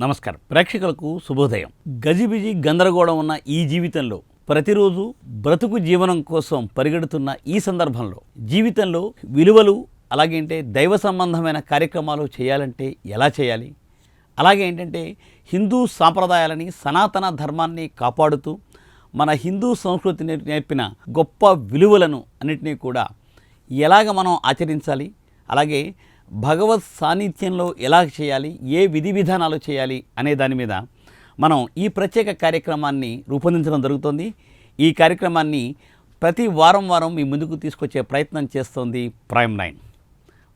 నమస్కారం. ప్రేక్షకులకు శుభోదయం. గజిబిజి గందరగోళం ఉన్న ఈ జీవితంలో ప్రతిరోజు బ్రతుకు జీవనం కోసం పరిగెడుతున్న ఈ సందర్భంలో జీవితంలో విలువలు అలాగే దైవ సంబంధమైన కార్యక్రమాలు చేయాలంటే ఎలా చేయాలి, అలాగే హిందూ సాంప్రదాయాలని సనాతన ధర్మాన్ని కాపాడుతూ మన హిందూ సంస్కృతిని నేర్పిన గొప్ప విలువలను అన్నిటినీ కూడా ఎలాగ మనం ఆచరించాలి, అలాగే భగవత్ సాన్నిధ్యంలో ఎలా చేయాలి, ఏ విధి విధానాలు చేయాలి అనే దాని మీద మనం ఈ ప్రత్యేక కార్యక్రమాన్ని రూపొందించడం జరుగుతుంది. ఈ కార్యక్రమాన్ని ప్రతి వారం మీ ముందుకు తీసుకొచ్చే ప్రయత్నం చేస్తోంది ప్రైమ్9.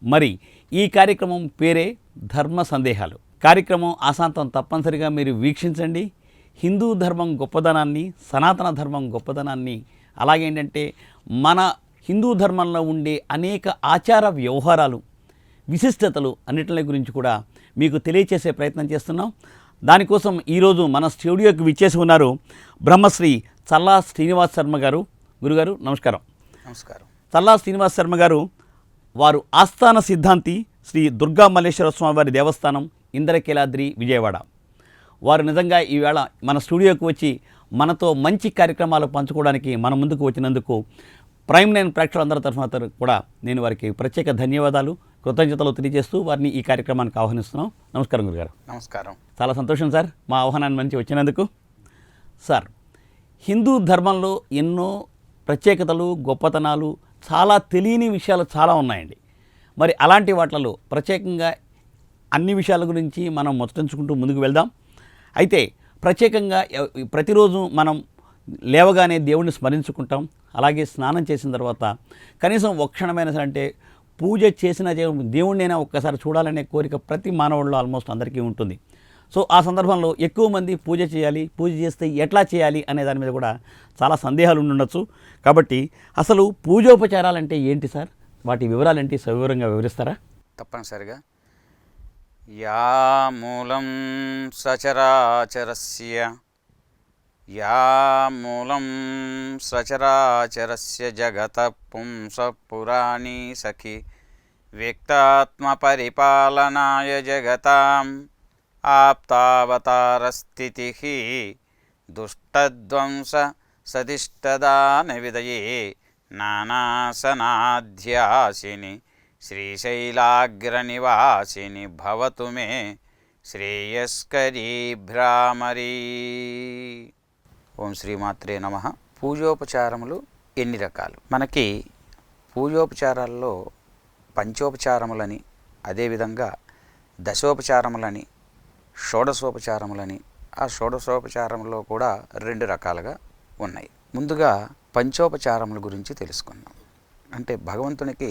మరి ఈ కార్యక్రమం పేరే ధర్మ సందేహాలు. కార్యక్రమం ఆశాంతం తప్పనిసరిగా మీరు వీక్షించండి. హిందూ ధర్మం గొప్పదనాన్ని, సనాతన ధర్మం గొప్పదనాన్ని, అలాగే మన హిందూ ధర్మంలో ఉండే అనేక ఆచార వ్యవహారాలు, విశిష్టతలు అన్నిటి గురించి కూడా మీకు తెలియచేసే ప్రయత్నం చేస్తున్నాం. దానికోసం ఈరోజు మన స్టూడియోకి విచ్చేసి ఉన్నారు బ్రహ్మశ్రీ చల్లా శ్రీనివాస్ శర్మ గారు. గురుగారు నమస్కారం. నమస్కారం. చల్లా శ్రీనివాస్ శర్మ గారు వారు ఆస్థాన సిద్ధాంతి శ్రీ దుర్గా మల్లేశ్వర స్వామివారి దేవస్థానం, ఇంద్రకీలాద్రి, విజయవాడ. వారు నిజంగా ఈవేళ మన స్టూడియోకి వచ్చి మనతో మంచి కార్యక్రమాలు పంచుకోవడానికి మన ముందుకు వచ్చినందుకు ప్రైమ్9 ప్రేక్షకులందరి తరఫున కూడా నేను వారికి ప్రత్యేక ధన్యవాదాలు, కృతజ్ఞతలు తెలియజేస్తూ వారిని ఈ కార్యక్రమానికి ఆహ్వానిస్తున్నాం. నమస్కారం గురుగారు. నమస్కారం. చాలా సంతోషం సార్ మా ఆహ్వానాన్ని మంచి వచ్చినందుకు. సార్, హిందూ ధర్మంలో ఎన్నో ప్రత్యేకతలు, గొప్పతనాలు, చాలా తెలియని విషయాలు చాలా ఉన్నాయండి. మరి అలాంటి వాటిలో ప్రత్యేకంగా అన్ని విషయాల గురించి మనం ముచ్చటించుకుంటూ ముందుకు వెళ్దాం. అయితే ప్రత్యేకంగా ప్రతిరోజు మనం లేవగానే దేవుణ్ణి స్మరించుకుంటాం. అలాగే స్నానం చేసిన తర్వాత కనీసం ఒక క్షణమైనా సరే అంటే పూజ చేసిన దేవుణ్ణైనా ఒక్కసారి చూడాలనే కోరిక ప్రతి మానవుల్లో ఆల్మోస్ట్ అందరికీ ఉంటుంది. సో ఆ సందర్భంలో ఎక్కువ మంది పూజ చేయాలి, పూజ చేస్తే ఎట్లా చేయాలి అనే దాని మీద కూడా చాలా సందేహాలు ఉండొచ్చు. కాబట్టి అసలు పూజోపచారాలంటే ఏంటి సార్, వాటి వివరాలేంటి సవివరంగా వివరిస్తారా? తప్పనిసరిగా. యా మూలం సచరాచరస్య జగత పుంస పురాణీ సఖి వ్యక్తాత్మ పరిపాలనాయ జగతాం ఆప్తావతారస్థితి దుష్టధ్వంస సదిష్టదాన విదయే నానాసనాధ్యాసిని శ్రీశైలాగ్రనివాసిని భవతు మే శ్రేయస్కరీ భ్రామరీ. ఓం శ్రీమాత్రే నమః. పూజోపచారములు ఎన్ని రకాలు? మనకి పూజోపచారాల్లో పంచోపచారములని, అదేవిధంగా దశోపచారములని, షోడశోపచారములని, ఆ షోడశోపచారంలో కూడా 2 రకాలుగా ఉన్నాయి. ముందుగా పంచోపచారముల గురించి తెలుసుకుందాం. అంటే భగవంతునికి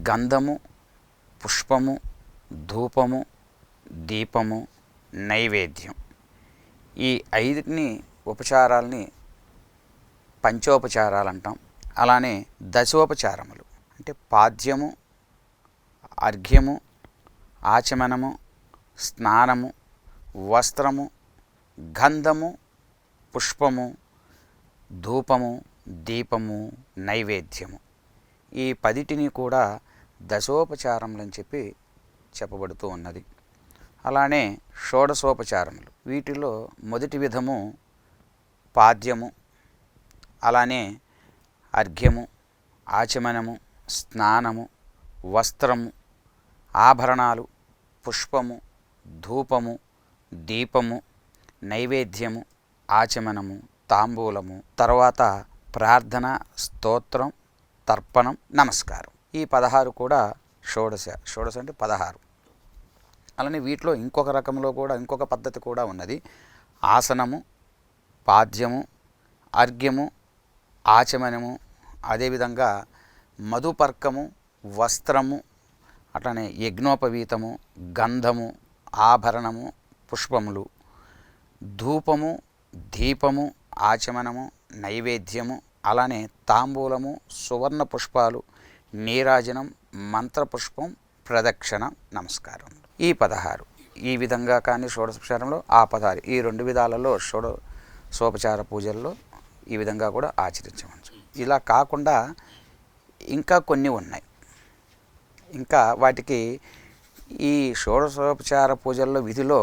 గంధము, పుష్పము, ధూపము, దీపము, నైవేద్యం, ఈ 5 ఉపచారాలని పంచోపచారాలు అంటాం. అలానే దశోపచారములు అంటే పాద్యము, అర్ఘ్యము, ఆచమనము, స్నానము, వస్త్రము, గంధము, పుష్పము, ధూపము, దీపము, నైవేద్యము, ఈ 10 కూడా దశోపచారములని చెప్పబడుతూ ఉన్నది. అలానే షోడశోపచారములు, వీటిలో మొదటి విధము పాద్యము, అలానే అర్ఘ్యము, ఆచమనము, స్నానము, వస్త్రము, ఆభరణాలు, పుష్పము, ధూపము, దీపము, నైవేద్యము, ఆచమనము, తాంబూలము, తర్వాత ప్రార్థన, స్తోత్రం, తర్పణం, నమస్కారం. ఈ 16 కూడా షోడశ అంటే 16. అలానే వీటిలో ఇంకొక రకంలో కూడా ఇంకొక పద్ధతి కూడా ఉన్నది. ఆసనము, పాద్యము, అర్ఘ్యము, ఆచమనము, అదేవిధంగా మధుపర్కము, వస్త్రము, అట్లనే యజ్ఞోపవీతము, గంధము, ఆభరణము, పుష్పములు, ధూపము, దీపము, ఆచమనము, నైవేద్యము, అలానే తాంబూలము, సువర్ణ పుష్పాలు, నీరాజనం, మంత్రపుష్పం, ప్రదక్షిణ, నమస్కారం. ఈ 16 ఈ విధంగా కానీ షోడశోపచారంలో ఆ 16 ఈ 2 విధాలలో షోడశోపచార పూజల్లో ఈ విధంగా కూడా ఆచరించవచ్చు. ఇలా కాకుండా ఇంకా కొన్ని ఉన్నాయి. ఇంకా వాటికి ఈ షోడశోపచార పూజల్లో విధిలో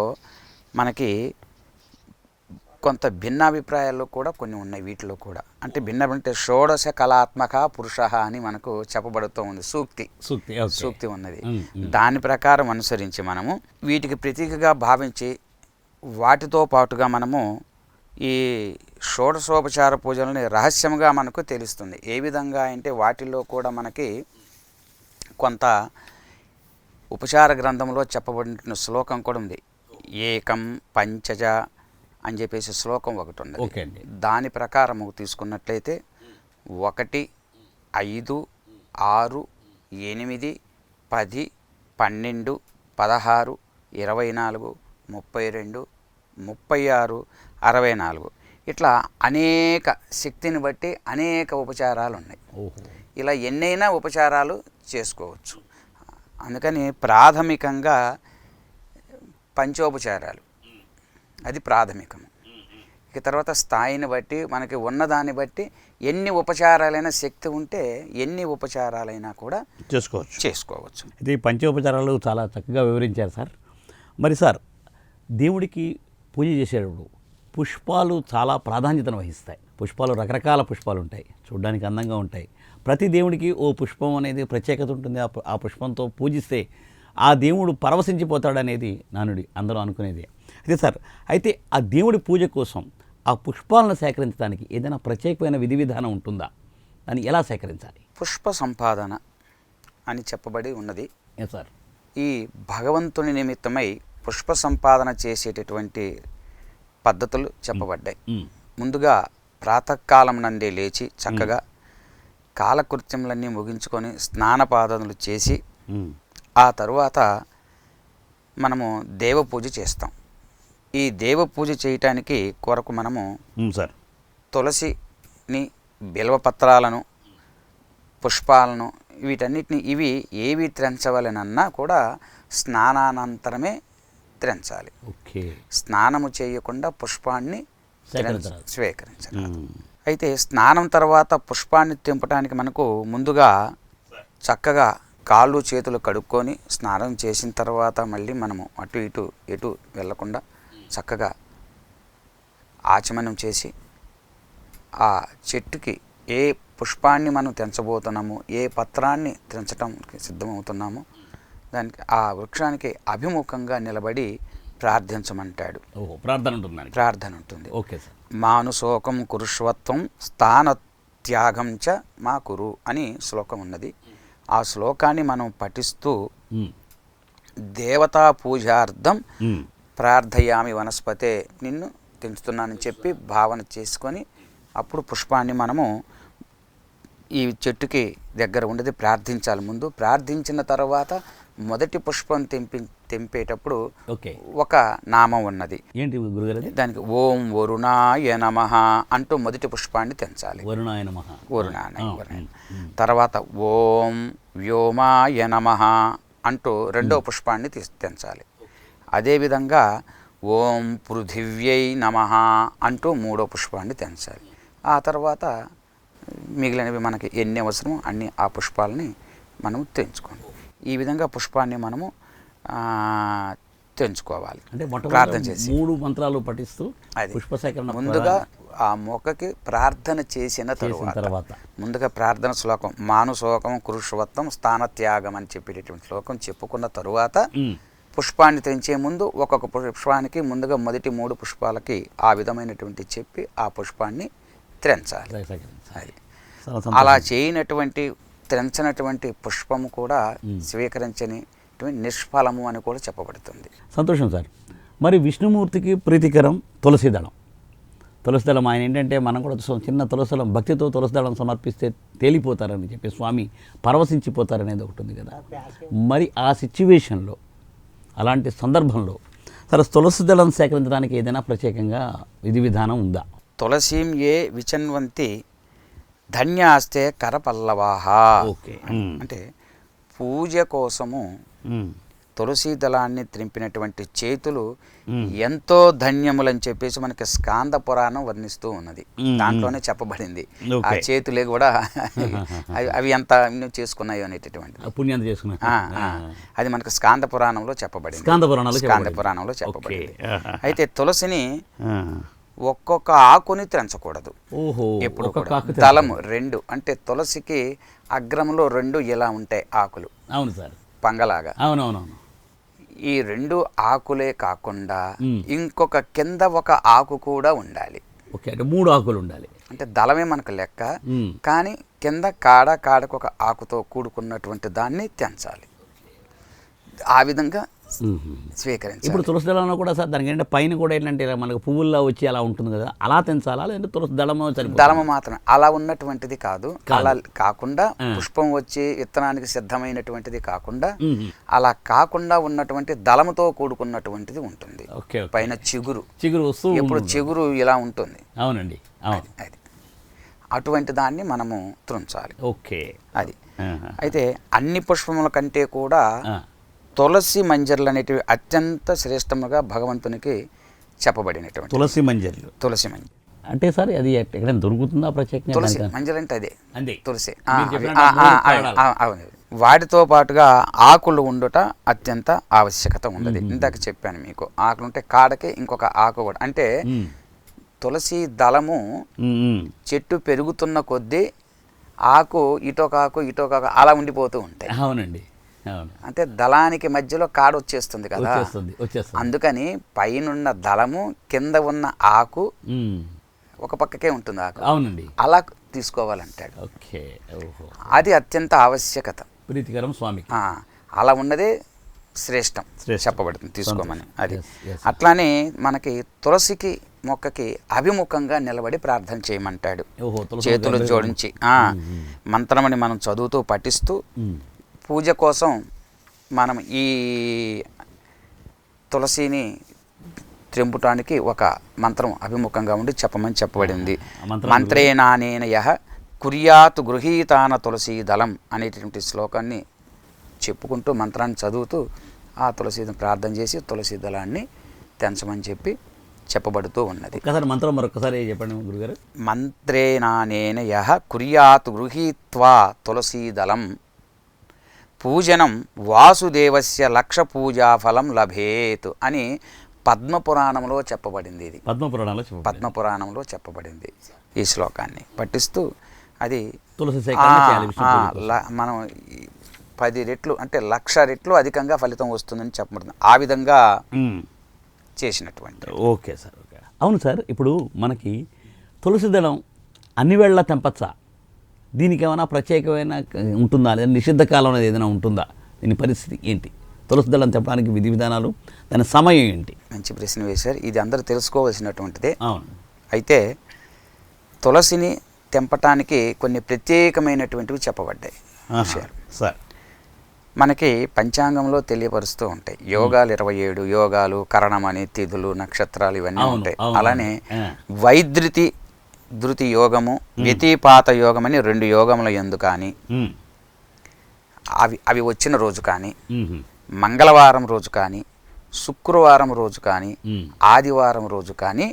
మనకి కొంత భిన్నాభిప్రాయాలు కూడా కొన్ని ఉన్నాయి వీటిలో కూడా. అంటే భిన్న అంటే షోడశ కళాత్మక పురుష అని మనకు చెప్పబడుతూ ఉంది, సూక్తి ఉన్నది. దాని ప్రకారం అనుసరించి మనము వీటికి ప్రతీకగా భావించి వాటితో పాటుగా మనము ఈ షోడశోపచార పూజలని రహస్యంగా మనకు తెలుస్తుంది. ఏ విధంగా అంటే వాటిల్లో కూడా మనకి కొంత ఉపచార గ్రంథంలో చెప్పబడిన శ్లోకం కూడా ఉంది. ఏకం పంచజ అని చెప్పేసి శ్లోకం ఒకటి ఉంది. దాని ప్రకారము తీసుకున్నట్లయితే 1, 5, 6, 8, 10, 12, 16, 24, 32, 36, 64 ఇట్లా అనేక శక్తిని బట్టి అనేక ఉపచారాలు ఉన్నాయి. ఇలా ఎన్నైనా ఉపచారాలు చేసుకోవచ్చు. అందుకని ప్రాథమికంగా పంచోపచారాలు అది ప్రాథమికము. ఇక తర్వాత స్థాయిని బట్టి మనకి ఉన్నదాన్ని బట్టి ఎన్ని ఉపచారాలైనా శక్తి ఉంటే ఎన్ని ఉపచారాలైనా కూడా చేసుకోవచ్చు. ఇది పంచోపచారాలు చాలా చక్కగా వివరించారు సార్. మరి సార్, దేవుడికి పూజ చేసేటప్పుడు పుష్పాలు చాలా ప్రాధాన్యతను వహిస్తాయి. పుష్పాలు రకరకాల పుష్పాలు ఉంటాయి, చూడడానికి అందంగా ఉంటాయి. ప్రతి దేవుడికి ఓ పుష్పం అనేది ప్రత్యేకత ఉంటుంది. ఆ పుష్పంతో పూజిస్తే ఆ దేవుడు పరవశించిపోతాడనేది నానుడి, అందరూ అనుకునేది. అయితే సార్, అయితే ఆ దేవుడి పూజ కోసం ఆ పుష్పాలను సేకరించడానికి ఏదైనా ప్రత్యేకమైన విధి విధానం ఉంటుందా? దాన్ని ఎలా సేకరించాలి? పుష్ప సంపాదన అని చెప్పబడి ఉన్నది సార్. ఈ భగవంతుని నిమిత్తమై పుష్ప సంపాదన చేసేటటువంటి పద్ధతులు చెప్పబడ్డాయి. ముందుగా ప్రాతకాలం నందే లేచి చక్కగా కాలకృత్యములన్నీ ముగించుకొని స్నానపాదనలు చేసి ఆ తరువాత మనము దేవ పూజ చేస్తాం. ఈ దేవ పూజ చేయటానికి కొరకు మనము తులసిని, బిల్వపత్రాలను, పుష్పాలను వీటన్నిటిని ఇవి ఏవి త్రెంచవలనన్నా కూడా స్నానానంతరమే త్రెంచాలి. స్నానము చేయకుండా పుష్పాన్ని స్వీకరించాలి. అయితే స్నానం తర్వాత పుష్పాన్ని తెంపడానికి మనకు ముందుగా చక్కగా కాళ్ళు చేతులు కడుక్కొని స్నానం చేసిన తర్వాత మళ్ళీ మనము అటు ఇటు ఎటు వెళ్ళకుండా చక్కగా ఆచమనం చేసి ఆ చెట్టుకి ఏ పుష్పాన్ని మనం తెంచబోతున్నామో, ఏ పత్రాన్ని తెంచడానికి సిద్ధమవుతున్నామో దానికి ఆ వృక్షానికి అభిముఖంగా నిలబడి ప్రార్థించమంటాడు. ప్రార్థన ఉంటుంది. Okay sir. మానుశోకం కురుష్వత్వం స్థానత్యాగం చ మా కురు అని శ్లోకం ఉన్నది. ఆ శ్లోకాన్ని మనం పఠిస్తూ దేవతా పూజార్థం ప్రార్థయామి వనస్పతే, నిన్ను తెంచుతున్నానని చెప్పి భావన చేసుకొని అప్పుడు పుష్పాన్ని మనము ఈ చెట్టుకి దగ్గర ఉండేది ప్రార్థించాలి. ముందు ప్రార్థించిన తర్వాత మొదటి పుష్పం తెంపేటప్పుడు ఒక నామం ఉన్నది. ఏంటి గురుగారు? దానికి ఓం వరుణాయ నమః అంటూ మొదటి పుష్పాన్ని తెంచాలి. వరుణాయ నమః. తర్వాత ఓం వ్యోమాయ నమః అంటూ రెండో పుష్పాన్ని తెంచాలి. అదేవిధంగా ఓం పృథివ్యై నమః అంటూ మూడో పుష్పాన్ని తెంచాలి. ఆ తర్వాత మిగిలినవి మనకి ఎన్ని అవసరమో అన్ని ఆ పుష్పాలని మనం తెంచుకోండి. ఈ విధంగా పుష్పాన్ని మనము తెంచుకోవాలి. అంటే ప్రార్థన చేసి 3 మంత్రాలు పఠిస్తూ పుష్ప సేకరణ ముందుగా ఆ మొక్కకి ప్రార్థన చేసిన తర్వాత ముందుగా ప్రార్థన శ్లోకం మానుశోకం కురుష్వత్వం స్థానత్యాగం అని చెప్పేటటువంటి శ్లోకం చెప్పుకున్న తరువాత పుష్పాన్ని తెంచే ముందు ఒక్కొక్క పుష్పానికి ముందుగా మొదటి 3 పుష్పాలకి ఆ విధమైనటువంటి చెప్పి ఆ పుష్పాన్ని త్రెంచాలి. అది అలా చేయనటువంటి త్రెంచనటువంటి పుష్పము కూడా స్వీకరించని నిష్ఫలము అని కూడా చెప్పబడుతుంది. సంతోషం సార్. మరి విష్ణుమూర్తికి ప్రీతికరం తులసిదళం. తులసిదళం ఆయన ఏంటంటే మనం కూడా చిన్న తులసిదళం భక్తితో తులసిదళం సమర్పిస్తే తేలిపోతారని చెప్పి స్వామి పరవశించిపోతారనేది ఒకటి ఉంది కదా. మరి ఆ సిచ్యువేషన్లో అలాంటి సందర్భంలో సరే తులసిదళం సేకరించడానికి ఏదైనా ప్రత్యేకంగా విధి విధానం ఉందా? తులసీం ఏ విచన్వంతి ధన్యాస్తే కరపల్లవాహ. అంటే పూజ కోసము తులసి దళాన్ని త్రింపినటువంటి చేతులు ఎంతో ధన్యములని చెప్పేసి మనకి స్కాంద పురాణం వర్ణిస్తూ ఉన్నది. దాంట్లోనే చెప్పబడింది ఆ చేతులే కూడా అవి ఎంత చేసుకున్నాయో అనేటటువంటి పుణ్యం చేసుకున్నాయి. అది మనకి స్కాంద పురాణంలో చెప్పబడింది. స్కాంద పురాణంలో చెప్పబడింది. అయితే తులసిని ఒక్కొక్క ఆకుని త్రెంచకూడదు. ఎప్పుడు దళము 2 అంటే తులసికి అగ్రంలో 2 ఇలా ఉంటాయి ఆకులు. అవును సార్, పంగలాగా. అవునవునవును. ఈ 2 ఆకులే కాకుండా ఇంకొక కింద ఒక ఆకు కూడా ఉండాలి. ఓకే, అంటే 3 ఆకులు ఉండాలి. అంటే దళమే మనకు లెక్క, కానీ కింద కాడకు ఒక ఆకుతో కూడుకున్నటువంటి దాన్ని తెంచాలి. ఆ విధంగా స్వీకరించాలి. ఇప్పుడు తులసి దళంలో కూడా సార్ దానికి ఏంటంటే పైన కూడా ఏంటంటే మనకు పువ్వుల్లో వచ్చి అలా ఉంటుంది కదా, అలా తెంచాలా లేదంటే తులసి దళము మాత్రమే అలా ఉన్నటువంటిది కాదు. అలా కాకుండా పుష్పం వచ్చి విత్తనానికి సిద్ధమైనటువంటిది కాకుండా అలా కాకుండా ఉన్నటువంటి దళముతో కూడుకున్నటువంటిది ఉంటుంది. పైన చిగురు ఎప్పుడు చిగురు ఇలా ఉంటుంది. అవునండి, అది అటువంటి దాన్ని మనము త్రుంచాలి. ఓకే, అది. అయితే అన్ని పుష్పముల కంటే కూడా తులసి మంజర్లు అనేటివి అత్యంత శ్రేష్టముగా భగవంతునికి చెప్పబడినటువంటి తులసి మంజర్లు. అంటే సార్ అది ఎక్కడైనా దొరుకుతుందా ప్రత్యేకంగా? తులసి మంజరి అంటే అదే తులసి. అవును, వాటితో పాటుగా ఆకులు ఉండుట అత్యంత ఆవశ్యకత ఉన్నది. ఇందాక చెప్పాను మీకు, ఆకులు ఉంటే కాడకి ఇంకొక ఆకు కూడా. అంటే తులసి దళము చెట్టు పెరుగుతున్న కొద్దీ ఆకు ఇటొక ఆకు అలా ఉండిపోతూ ఉంటాయి. అవునండి, అంటే దళానికి మధ్యలో కాడ వచ్చేస్తుంది కదా, అందుకని పైనున్న దళము కింద ఉన్న ఆకు ఒక పక్కకే ఉంటుంది ఆకు. అవునండి, అలా తీసుకోవాలంటాడు. ఓకే, అది అత్యంత ఆవశ్యకత. ప్రీతికరం స్వామికి అలా ఉన్నదే శ్రేష్టం చెప్పబడుతుంది తీసుకోమని. అది అట్లానే మనకి తులసికి మొక్కకి అభిముఖంగా నిలబడి ప్రార్థన చేయమంటాడు. చేతులు జోడించి మంత్రమని మనం చదువుతూ పఠిస్తూ పూజ కోసం మనం ఈ తులసిని త్రింపుటానికి ఒక మంత్రం అభిముఖంగా ఉండి చెప్పమని చెప్పబడింది. మంత్రేనానేన యః కుర్యాత్ గృహీతాన తులసీ దళం అనేటువంటి శ్లోకాన్ని చెప్పుకుంటూ మంత్రాన్ని చదువుతూ ఆ తులసిని ప్రార్థన చేసి తులసి దళాన్ని తెంచమని చెప్పబడుతూ ఉన్నది. మంత్రం మరొకసారి చెప్పండి గురుగారు. మంత్రేనానేన యః కుర్యాత్ గృహీత్వా తులసీ దళం పూజనం వాసుదేవస్య లక్ష పూజాఫలం లభేత్ అని పద్మపురాణంలో చెప్పబడింది. ఇది పద్మపురాణంలో చెప్పబడింది. ఈ శ్లోకాన్ని పఠిస్తూ అది మనం 10 రెట్లు అంటే 1,00,000 రెట్లు అధికంగా ఫలితం వస్తుందని చెప్పబడుతుంది. ఆ విధంగా చేసినటువంటి. Okay sir, okay. అవును సార్, ఇప్పుడు మనకి తులసి దళం అన్ని వేళలా తెంపచ్చా? దీనికి ఏమైనా ప్రత్యేకమైన ఉంటుందా లేదా నిషిద్ధ కాలం అనేది ఏదైనా ఉంటుందా? దీని పరిస్థితి ఏంటి? తులసి దళం తెంపడానికి విధి విధానాలు, దాని సమయం ఏంటి? మంచి ప్రశ్న వేశారు. ఇది అందరూ తెలుసుకోవాల్సినటువంటిదే. అవును. అయితే తులసిని తెంపటానికి కొన్ని ప్రత్యేకమైనటువంటివి చెప్పబడ్డాయి సార్. మనకి పంచాంగంలో తెలియపరుస్తూ ఉంటాయి. యోగాలు 27 యోగాలు, కరణమని, తిథులు, నక్షత్రాలు ఇవన్నీ ఉంటాయి. అలానే ధృతి యోగము, వ్యతిపాత యోగం అని 2 యోగముల యందు కానీ అవి వచ్చిన రోజు కానీ, మంగళవారం రోజు కానీ, శుక్రవారం రోజు కానీ, ఆదివారం రోజు కానీ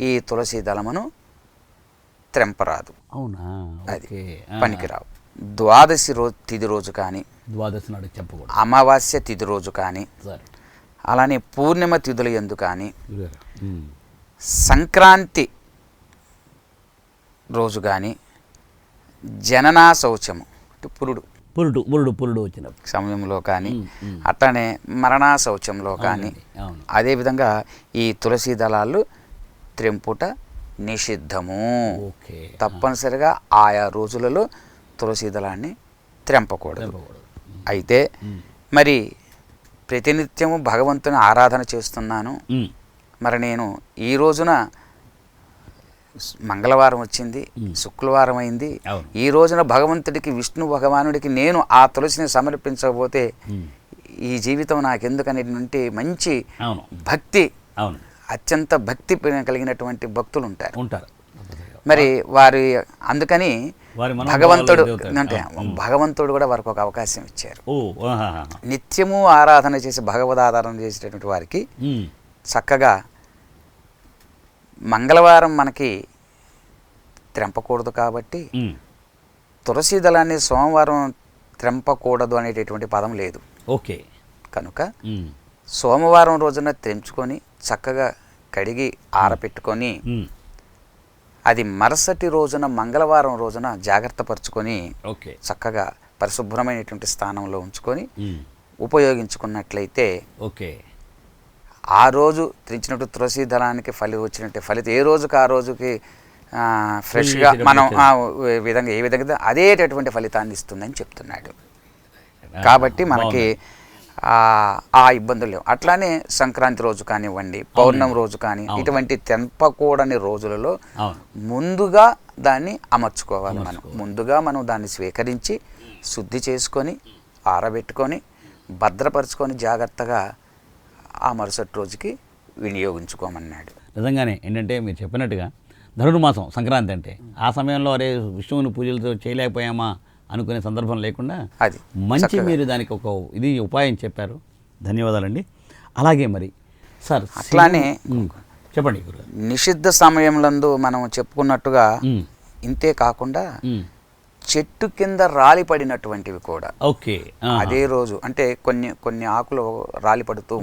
ఈ తులసి దళమును త్రెంపరాదు. అవునా? అది పనికిరావు. ద్వాదశి తిథి రోజు కానీ, ద్వాదశి నాడు చెప్పకూడదు. అమావాస్య తిథి రోజు కానీ, అలానే పూర్ణిమ తిథుల యందు కానీ, సంక్రాంతి రోజు కానీ, జననా శౌచము పురుడు వచ్చిన సమయంలో కానీ, అట్లానే మరణా శౌచంలో కానీ, అదేవిధంగా ఈ తులసి దళాలు త్రెంపుట నిషిద్ధము. తప్పనిసరిగా ఆయా రోజులలో తులసి దళాన్ని త్రెంపకూడదు. అయితే మరి ప్రతినిత్యము భగవంతుని ఆరాధన చేస్తున్నాను, మరి నేను ఈ రోజున మంగళవారం వచ్చింది, శుక్రవారం అయింది, ఈ రోజున భగవంతుడికి విష్ణు భగవానుడికి నేను ఆ తులసిని సమర్పించకపోతే ఈ జీవితం నాకెందుకనేటువంటి మంచి భక్తి, అత్యంత భక్తి కలిగినటువంటి భక్తులు ఉంటారు. మరి వారి అందుకని వారి మనోభావాలు భగవంతుడు ఎదుగుతాయి. అంటే భగవంతుడు కూడా వారికి ఒక అవకాశం ఇచ్చారు. ఓ ఆహాహా. నిత్యము ఆరాధన చేసి భగవద్ ఆరాధన చేసేటటువంటి వారికి ఉమ్, చక్కగా మంగళవారం మనకి త్రెంపకూడదు కాబట్టి ఉమ్, తులసి దళాన్ని సోమవారం త్రెంపకూడదు అనేటటువంటి పదం లేదు. ఓకే. కనుక ఉమ్, సోమవారం రోజున తెంచుకొని చక్కగా కడిగి ఆరపెట్టుకొని ఉమ్, అది మరుసటి రోజున మంగళవారం రోజున జాగ్రత్త పరుచుకొని ఓకే. చక్కగా పరిశుభ్రమైనటువంటి స్థానంలో ఉంచుకొని ఉమ్, ఉపయోగించుకున్నట్లయితే ఓకే. ఆ రోజు తెంచినట్టు తులసి దళానికి వచ్చినట్టు ఫలితం ఏ రోజుకి ఆ రోజుకి ఫ్రెష్గా మనం విధంగా ఏ విధంగా అదేటటువంటి ఫలితాన్ని ఇస్తుందని చెప్తున్నాడు. కాబట్టి మనకి ఆ ఇబ్బందులు లేవు. అట్లానే సంక్రాంతి రోజు కానివ్వండి, పౌర్ణమి రోజు కానీ ఇటువంటి తెంపకూడని రోజులలో ముందుగా దాన్ని అమర్చుకోవాలి. ముందుగా మనం దాన్ని స్వీకరించి శుద్ధి చేసుకొని ఆరబెట్టుకొని భద్రపరుచుకొని జాగ్రత్తగా ఆ మరుసటి రోజుకి వినియోగించుకోమన్నాడు. నిజంగానే ఏంటంటే మీరు చెప్పినట్టుగా ధనుర్మాసం సంక్రాంతి అంటే ఆ సమయంలో అరే విష్ణువుని పూజలతో చేయలేకపోయామా అనుకునే సందర్భం లేకుండా అది మంచి మీరు దానికి ఒక ఇది ఉపాయం చెప్పారు. ధన్యవాదాలండి. అలాగే మరి సార్ అట్లానే చెప్పండి గురుగారు. నిషిద్ధ సమయంలందు మనం చెప్పుకున్నట్టుగా ఇంతే కాకుండా చెట్టు కింద రాలి పడినటువంటివి కూడా ఓకే అదే రోజు అంటే కొన్ని ఆకులు రాలి పడుతూ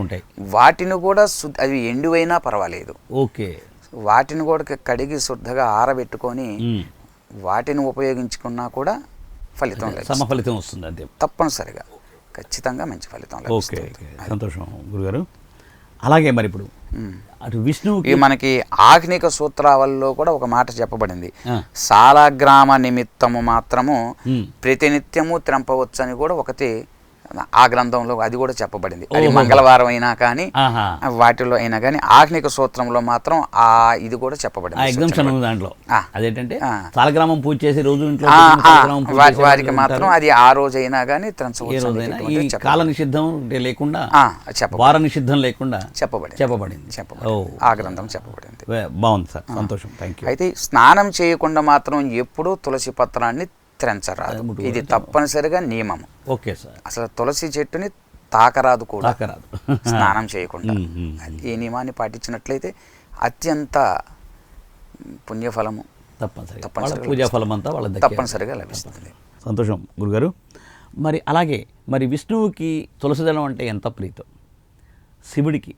ఉంటాయి. వాటిని కూడా అవి ఎండువైనా పర్వాలేదు, ఓకే, వాటిని కూడా కడిగి శుద్ధగా ఆరబెట్టుకొని వాటిని ఉపయోగించుకున్నా కూడా ఫలితం సమఫలితం వస్తుంది. అంతే, తప్పనిసరిగా ఖచ్చితంగా మంచి ఫలితం లభిస్తుంది. సంతోషం గురుగారు. అలాగే మరి ఇప్పుడు అటు విష్ణువుకి మనకి ఆగ్నిక సూత్రావళిలో కూడా ఒక మాట చెప్పబడింది, సాలగ్రామ నిమిత్తము మాత్రము ప్రతినిత్యము త్రెంపవచ్చని కూడా ఒకటి ఆ గ్రంథంలో అది కూడా చెప్పబడింది. అది మంగళవారం అయినా కానీ వాటిలో అయినా కానీ ఆగ్నిక సూత్రంలో మాత్రం ఇది కూడా చెప్పబడింది. దాంట్లో అదేంటంటే సాలగ్రామం పూజ చేసే రోజు వారికి మాత్రం అది ఆ రోజు అయినా కానీ కాల నిషిద్ధం లేకుండా వార నిషిద్ధం లేకుండా చెప్పబడింది. ఆ గ్రంథం చెప్పబడింది. బాగుంది సార్, సంతోషం, థ్యాంక్ యూ. అయితే స్నానం చేయకుండా మాత్రం ఎప్పుడూ తులసి పత్రాన్ని త్రెంచరాదు, ఇది తప్పనిసరిగా నియమం. Okay sir. అసలు తులసి చెట్టుని తాకరాదు కూడా స్నానం చేయకుండా. ఈ నియమాన్ని పాటించినట్లయితే అత్యంత పుణ్యఫలము తప్పనిసరిగా లభిస్తుంది. సంతోషం గురుగారు. మరి అలాగే మరి విష్ణువుకి తులసిదళం అంటే ఎంత ప్రీతం, శివుడికి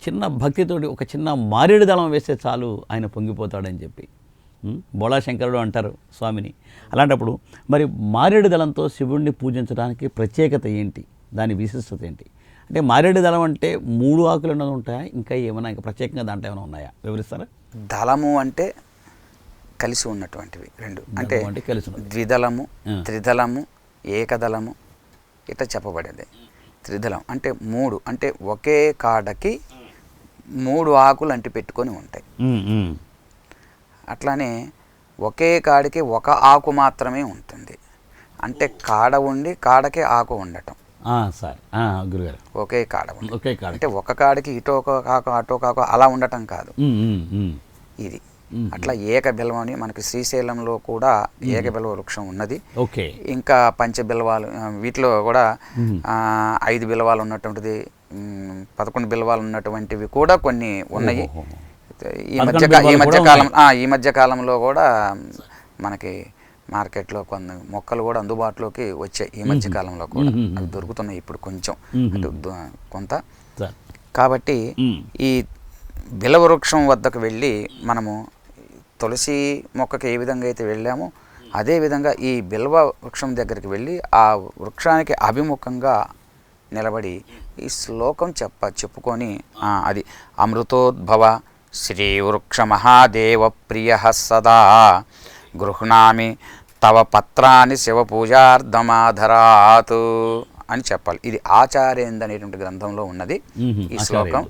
చిన్న భక్తితోటి ఒక చిన్న మారేడు దళం వేస్తే చాలు ఆయన పొంగిపోతాడని చెప్పి బోళాశంకరుడు అంటారు స్వామిని. అలాంటప్పుడు మరి మారేడు దళంతో శివుడిని పూజించడానికి ప్రత్యేకత ఏంటి, దాని విశిష్టత ఏంటి? అంటే మారేడు దళం అంటే 3 ఆకులు ఉన్నది ఉంటాయా, ఇంకా ఏమైనా ఇంకా ప్రత్యేకంగా దాంట్లో ఏమైనా ఉన్నాయా, వివరిస్తారా? దళము అంటే కలిసి ఉన్నటువంటివి రెండు, అంటే ద్విదళము, త్రిదళము, ఏకదళము ఇట్లా చెప్పబడేది. త్రిదళం అంటే 3, అంటే ఒకే కాడకి 3 ఆకులు అంటి పెట్టుకొని ఉంటాయి. అట్లానే ఒకే కాడికి ఒక ఆకు మాత్రమే ఉంటుంది, అంటే కాడ ఉండి కాడకే ఆకు ఉండటం. గురుగారు ఒకే కాడ అంటే ఒక కాడికి ఇటో ఒక కాకు అటో కాకు అలా ఉండటం కాదు ఇది. అట్లా ఏక బిల్వం అని మనకి శ్రీశైలంలో కూడా ఏక బిల్వ వృక్షం ఉన్నది. ఇంకా పంచబిల్వాలు, వీటిలో కూడా 5 బిల్వాలు ఉన్నటువంటిది, 11 బిల్వాలు ఉన్నటువంటివి కూడా కొన్ని ఉన్నాయి. ఈ మధ్య కాలంలో కూడా మనకి మార్కెట్లో కొన్ని మొక్కలు కూడా అందుబాటులోకి వచ్చాయి. ఈ మధ్య కాలంలో కూడా అవి దొరుకుతున్నాయి ఇప్పుడు కొంచెం కొంత. కాబట్టి ఈ బిల్వ వృక్షం వద్దకు వెళ్ళి మనము తులసి మొక్కకి ఏ విధంగా అయితే వెళ్ళామో అదేవిధంగా ఈ బిల్వ వృక్షం దగ్గరికి వెళ్ళి ఆ వృక్షానికి అభిముఖంగా నిలబడి ఈ శ్లోకం చెప్పుకొని అది అమృతోద్భవ శ్రీవృక్ష మహాదేవ ప్రియ సదా గృహ్ణామి తవ పత్రాన్ని శివపూజార్థమాధరాత్ అని చెప్పాలి. ఇది ఆచార్యేంద్ర అనేటువంటి గ్రంథంలో ఉన్నది ఈ శ్లోకం.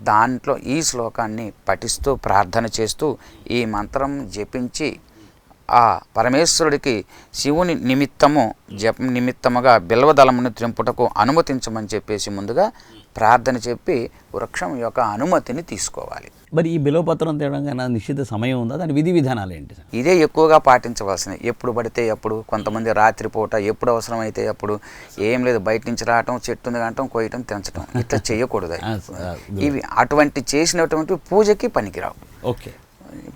దాంట్లో ఈ శ్లోకాన్ని పఠిస్తూ ప్రార్థన చేస్తూ ఈ మంత్రం జపించి ఆ పరమేశ్వరుడికి శివుని నిమిత్తము జపం నిమిత్తముగా బిల్వదళమును త్రింపుటకు అనుమతించమని చెప్పేసి ముందుగా ప్రార్థన చెప్పి వృక్షం యొక్క అనుమతిని తీసుకోవాలి. మరి ఈ బిల్వపత్రం తేవడం నిశ్చిత సమయం ఉందా, దాని విధి విధానాలు ఏంటి సార్? ఇదే ఎక్కువగా పాటించవలసినవి. ఎప్పుడు పడితే అప్పుడు, కొంతమంది రాత్రిపూట ఎప్పుడు అవసరమైతే అప్పుడు, ఏం లేదు బయట నుంచి రావటం, చెట్టు కావటం, కోయటం, తెంచడం, ఇట్లా చేయకూడదు. ఇవి అటువంటి చేసినటువంటి పూజకి పనికిరావు. ఓకే,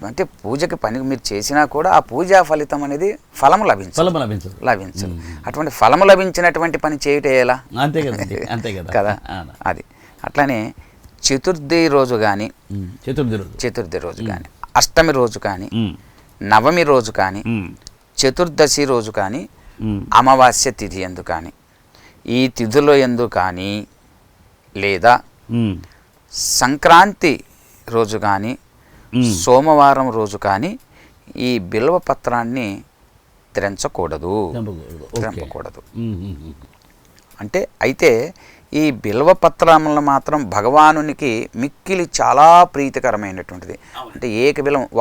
అంటే పూజకి పని మీరు చేసినా కూడా ఆ పూజా ఫలితం అనేది ఫలము లభించదు. అటువంటి ఫలము లభించినటువంటి పని చేయటం ఎలా? అంతే కదా, అంతే కదా. అది అట్లానే చతుర్థి రోజు కానీ, చతుర్థి రోజు కానీ, అష్టమి రోజు కానీ, నవమి రోజు కానీ, చతుర్దశి రోజు కానీ, అమావాస్య తిథి ఎందు కానీ, ఈ తిథుల ఎందు కానీ, లేదా సంక్రాంతి రోజు కానీ, సోమవారం రోజు కానీ ఈ బిల్వ పత్రాన్ని తెంచకూడదు. అంటే అయితే ఈ బిల్వ పత్రములను మాత్రం భగవానునికి మిక్కిలి చాలా ప్రీతికరమైనటువంటిది. అంటే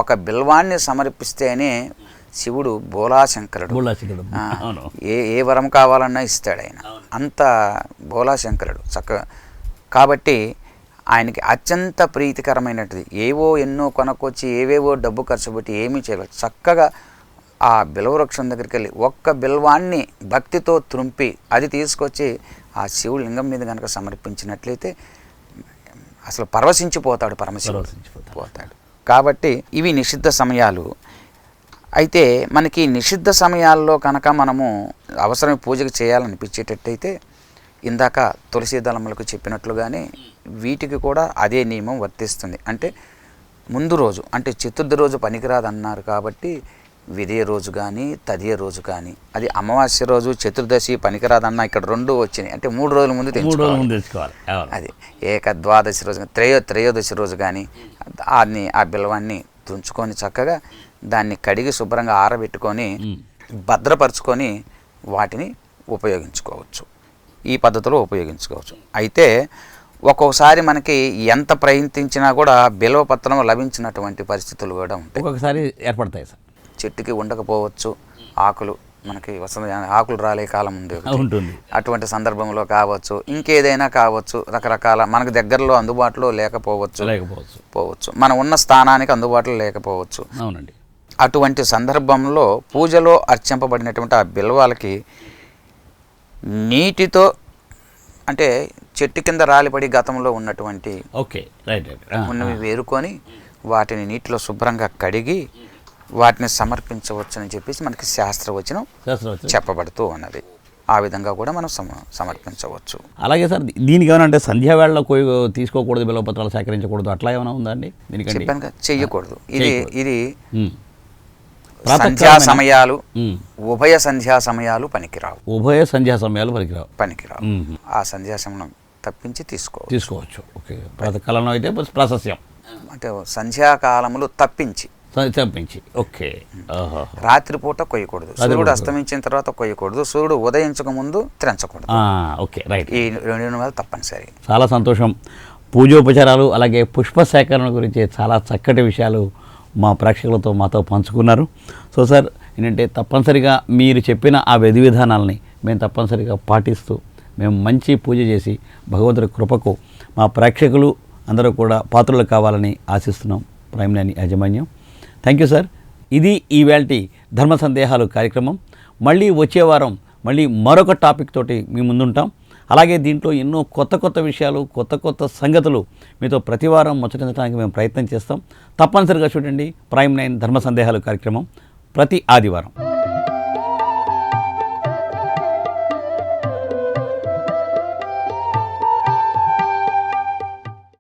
ఒక బిల్వాన్ని సమర్పిస్తేనే శివుడు బోలాశంకరుడు. ఏ వరం కావాలన్నా ఇస్తాడు ఆయన. అంత బోలాశంకరుడు చక్కగా. కాబట్టి ఆయనకి అత్యంత ప్రీతికరమైనది. ఎన్నో కొనకొచ్చి ఏవేవో డబ్బు ఖర్చు పెట్టి ఏమీ చేయలేదు. చక్కగా ఆ బిల్వవృక్షం దగ్గరికి వెళ్ళి ఒక్క బిల్వాన్ని భక్తితో త్రుంపి అది తీసుకొచ్చి ఆ శివుడు లింగం మీద కనుక సమర్పించినట్లయితే అసలు పరవశించిపోతాడు, పరమశివుడు. కాబట్టి ఇవి నిషిద్ధ సమయాలు. అయితే మనకి నిషిద్ధ సమయాల్లో కనుక మనము అవసరమైన పూజకు చేయాలనిపించేటట్టయితే ఇందాక తులసి దళములకు చెప్పినట్లుగానే వీటికి కూడా అదే నియమం వర్తిస్తుంది. అంటే ముందు రోజు, అంటే చతుర్థి రోజు పనికిరాదు అన్నారు కాబట్టి విదే రోజు కానీ, తదియ రోజు కానీ, అది అమావాస్య రోజు, చతుర్దశి పనికిరాదన్నా ఇక్కడ 2 వచ్చినాయి. అంటే 3 రోజుల ముందు తెచ్చుకోవాలి. అది ద్వాదశి రోజు, త్రయోదశి రోజు కానీ ఆ బిల్వాన్ని తుంచుకొని చక్కగా దాన్ని కడిగి శుభ్రంగా ఆరబెట్టుకొని భద్రపరుచుకొని వాటిని ఉపయోగించుకోవచ్చు. ఈ పద్ధతిలో ఉపయోగించుకోవచ్చు. అయితే ఒక్కొక్కసారి మనకి ఎంత ప్రయత్నించినా కూడా బిల్వపత్రం లభించినటువంటి పరిస్థితులు కూడా ఉంటాయి. ఒక్కొక్కసారి ఏర్పడతాయి సార్. చెట్టుకి ఉండకపోవచ్చు ఆకులు, మనకి ఆకులు రాలే కాలం ఉంటుంది. అటువంటి సందర్భంలో కావచ్చు, ఇంకేదైనా కావచ్చు, రకరకాల మనకు దగ్గరలో అందుబాటులో లేకపోవచ్చు, మనం ఉన్న స్థానానికి అందుబాటులో లేకపోవచ్చు. అవునండి. అటువంటి సందర్భంలో పూజలో అర్చింపబడినటువంటి ఆ బిల్వాలకి నీటితో, అంటే చెట్టు కింద రాలిపడి గతంలో ఉన్నటువంటి ఉన్నవి వేరుకొని వాటిని నీటిలో శుభ్రంగా కడిగి వాటిని సమర్పించవచ్చు అని చెప్పేసి మనకి శాస్త్రవచనం చెప్పబడుతూ ఉన్నది. ఆ విధంగా కూడా మనం సమర్పించవచ్చు. అలాగే సార్, దీనికి ఏమైనా అంటే సంధ్యావేళలో తీసుకోకూడదు, బిల్వపత్రాలు సేకరించకూడదు, అట్లా ఏమైనా ఉందా అండి? చెప్పాను కదా, చెయ్యకూడదు. ఇది సంధ్యా సమయాలు, ఉభయ సంధ్యా సమయాలు పనికిరావు. ఆ సంధ్యా సమయం తప్పించి తీసుకోవచ్చు. ఓకే, ప్రాతకాలంలో అయితే ప్రాశస్యం, అంటే సంధ్యాకాలములు తప్పించి. ఓకే. రాత్రిపూట కొయ్యకూడదు, సూర్యుడు అస్తమించిన తర్వాత కొయ్యకూడదు, సూర్యుడు ఉదయించక ముందు త్రెంచకూడదు. Okay, right. ఈ 2 తప్పనిసరి. చాలా సంతోషం. పూజోపచారాలు అలాగే పుష్ప సేకరణ గురించి చాలా చక్కటి విషయాలు మా ప్రేక్షకులతో మాతో పంచుకున్నారు. సో సార్, ఏంటంటే తప్పనిసరిగా మీరు చెప్పిన ఆ విధి విధానాలని మేము తప్పనిసరిగా పాటిస్తూ మేము మంచి పూజ చేసి భగవంతుడి కృపకు మా ప్రేక్షకులు అందరూ కూడా పాత్రలు కావాలని ఆశిస్తున్నాం. ప్రైమ్ లైన్ యాజమాన్యం. Thank you sir. ఇది ఈవేళటి ధర్మ సందేహాలు కార్యక్రమం. మళ్ళీ వచ్చే వారం మరొక టాపిక్ తోటి మీ ముందుంటాం. అలాగే దీంట్లో ఎన్నో కొత్త విషయాలు, కొత్త సంగతులు మీతో ప్రతివారం ముచ్చటించడానికి మేము ప్రయత్నం చేస్తాం. తప్పనిసరిగా చూడండి ప్రైమ్ 9 ధర్మ సందేహాలు కార్యక్రమం ప్రతి ఆదివారం.